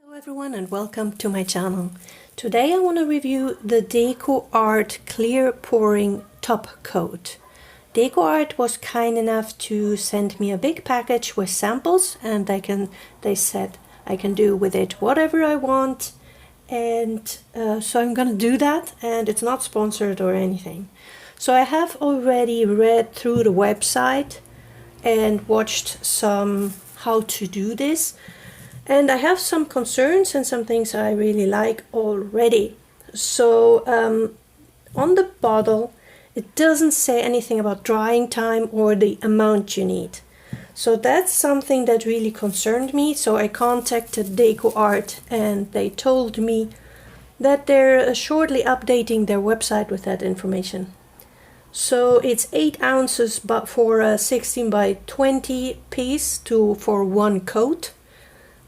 Hello everyone and welcome to my channel. Today I want to review the DecoArt Clear Pouring Top Coat. DecoArt was kind enough to send me a big package with samples, and they said I can do with it whatever I want, and so I'm gonna do that, and it's not sponsored or anything. So I have already read through the website and watched some how to do this. And I have some concerns and some things I really like already. So on the bottle, it doesn't say anything about drying time or the amount you need. So that's something that really concerned me. So I contacted DecoArt and they told me that they're shortly updating their website with that information. So it's 8 ounces but for a 16 by 20 piece for one coat.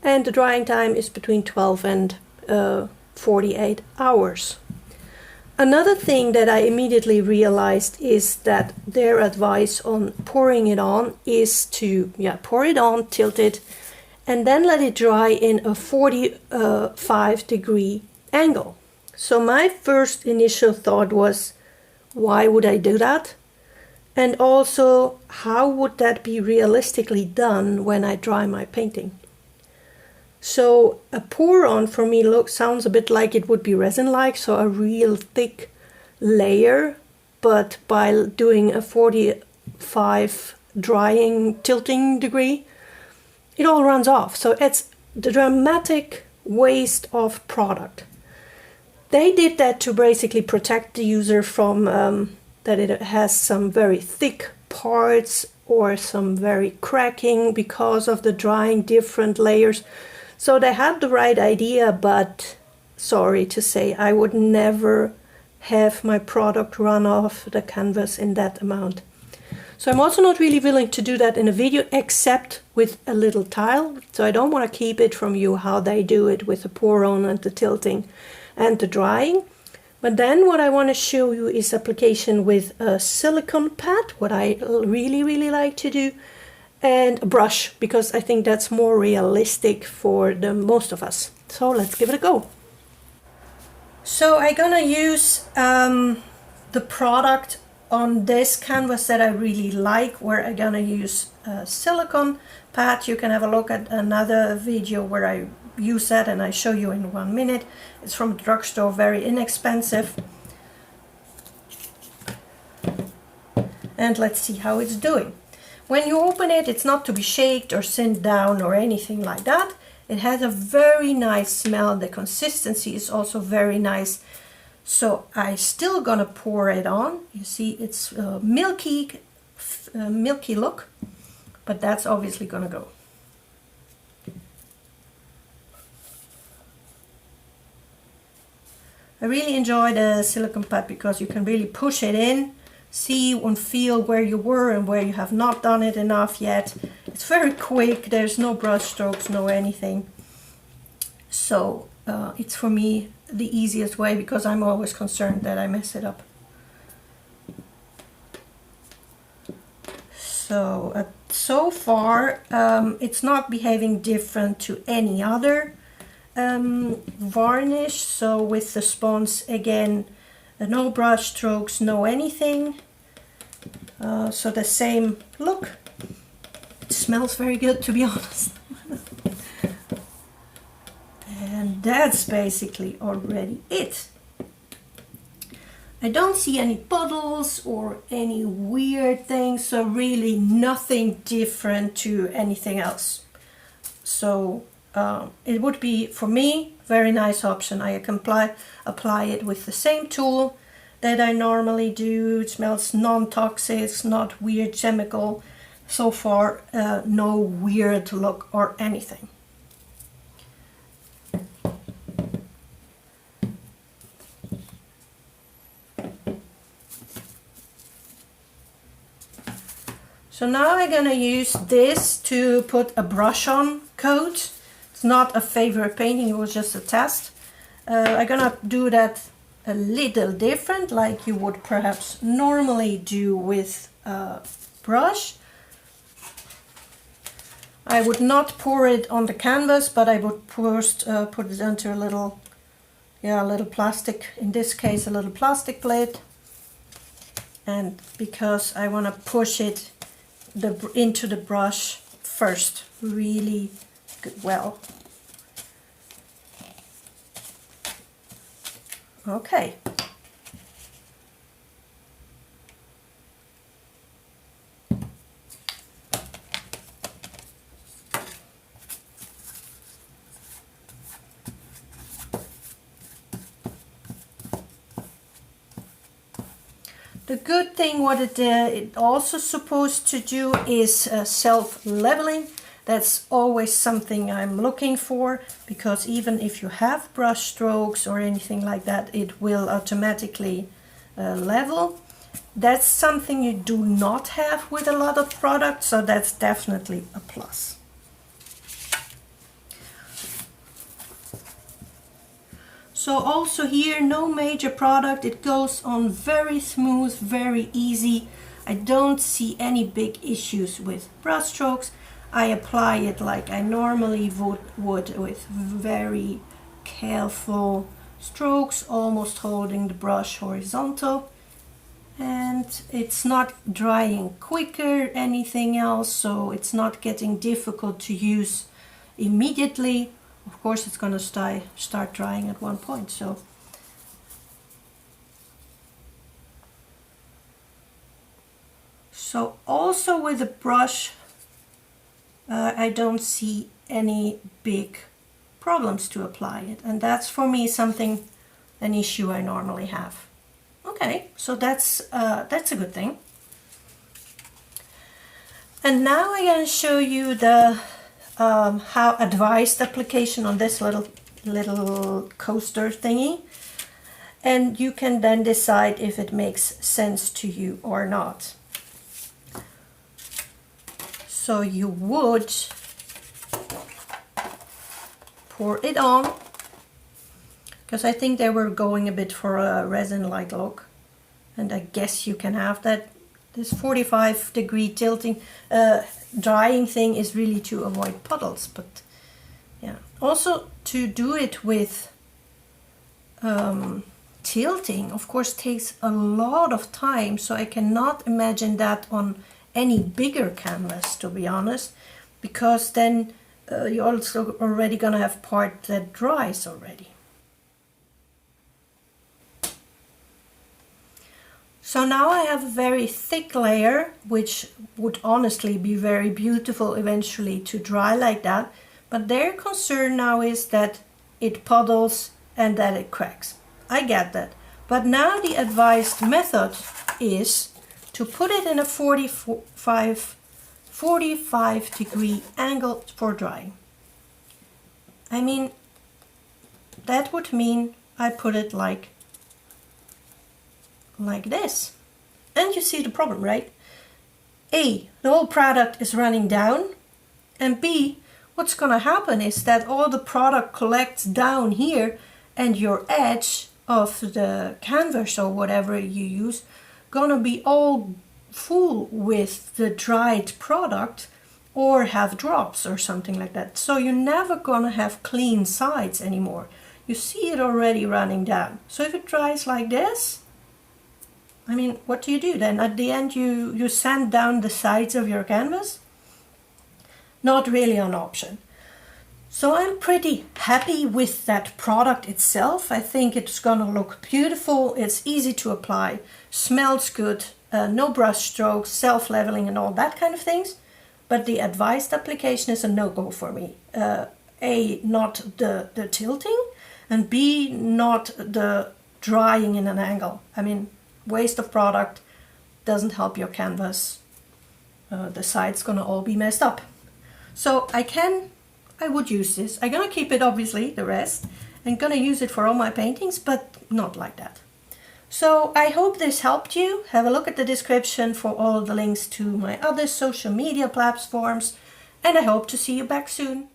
And the drying time is between 12 and 48 hours. Another thing that I immediately realized is that their advice on pouring it on is to pour it on, tilt it, and then let it dry in a 45-degree angle. So my first initial thought was, why would I do that? And also, how would that be realistically done when I dry my painting? So a pour on for me sounds a bit like it would be resin-like, so a real thick layer, but by doing a 45 drying tilting degree, it all runs off. So it's the dramatic waste of product. They did that to basically protect the user from that it has some very thick parts or some very cracking because of the drying different layers. So they had the right idea, but sorry to say, I would never have my product run off the canvas in that amount. So I'm also not really willing to do that in a video, except with a little tile. So I don't want to keep it from you how they do it with the pour on and the tilting and the drying. But then what I want to show you is application with a silicone pad, what I really like to do, and a brush, because I think that's more realistic for the most of us. So let's give it a go. So I'm gonna use the product on this canvas that I really like, where I'm gonna use a silicone pad. You can have a look at another video where I use that and I show you in 1 minute. It's from the drugstore, very inexpensive. And let's see how it's doing. When you open it, it's not to be shaked or sent down or anything like that. It has a very nice smell. The consistency is also very nice. So I'm still gonna pour it on. You see, it's milky look, but that's obviously gonna go. I really enjoy the silicone pad because you can really push it in, see and feel where you were and where you have not done it enough yet. It's very quick, there's no brush strokes, no anything. So it's for me the easiest way, because I'm always concerned that I mess it up. So so far it's not behaving different to any other varnish. So with the sponge, again, no brush strokes, no anything. So the same look. It smells very good, to be honest. And that's basically already it. I don't see any puddles or any weird things, so really nothing different to anything else. So it would be, for me, very nice option. I can apply it with the same tool that I normally do. It smells non-toxic, not weird chemical. So far, no weird look or anything. So now I'm gonna use this to put a brush on coat. It's not a favorite painting, it was just a test. I'm gonna do that a little different, like you would perhaps normally do with a brush. I would not pour it on the canvas, but I would first put it into a little plastic, in this case a little plastic plate, and because I want to push it into the brush first really well. Okay. The good thing what it also supposed to do is self-leveling. That's always something I'm looking for, because even if you have brush strokes or anything like that, it will automatically level. That's something you do not have with a lot of products, so that's definitely a plus. So also here, no major product, it goes on very smooth, very easy. I don't see any big issues with brush strokes. I apply it like I normally would with very careful strokes, almost holding the brush horizontal. And it's not drying quicker, anything else, so it's not getting difficult to use immediately. Of course, it's going to start drying at one point. So also with the brush, I don't see any big problems to apply it, and that's for me an issue I normally have. Okay, so that's a good thing. And now I'm going to show you the how advised application on this little coaster thingy, and you can then decide if it makes sense to you or not. So you would pour it on, because I think they were going a bit for a resin-like look, and I guess you can have that. This 45-degree tilting drying thing is really to avoid puddles, but yeah, also to do it with tilting of course takes a lot of time, so I cannot imagine that on any bigger canvas, to be honest, because then you're also already gonna have part that dries already. So now I have a very thick layer, which would honestly be very beautiful eventually to dry like that, but their concern now is that it puddles and that it cracks. I get that, but now the advised method is to put it in a 45-degree angle for drying. I mean, that would mean I put it like this. And you see the problem, right? A, the whole product is running down, and B, what's gonna happen is that all the product collects down here, and your edge of the canvas or whatever you use gonna be all full with the dried product or have drops or something like that. So you're never gonna have clean sides anymore. You see it already running down. So if it dries like this, I mean, what do you do then? At the end you sand down the sides of your canvas? Not really an option. So I'm pretty happy with that product itself. I think it's gonna look beautiful, it's easy to apply, smells good, no brush strokes, self-leveling and all that kind of things. But the advised application is a no-go for me. A, not the tilting, and B, not the drying in an angle. I mean, waste of product, doesn't help your canvas. The side's gonna all be messed up. So I would use this. I'm gonna keep it, obviously, the rest. I'm gonna use it for all my paintings, but not like that. So I hope this helped you. Have a look at the description for all the links to my other social media platforms, and I hope to see you back soon.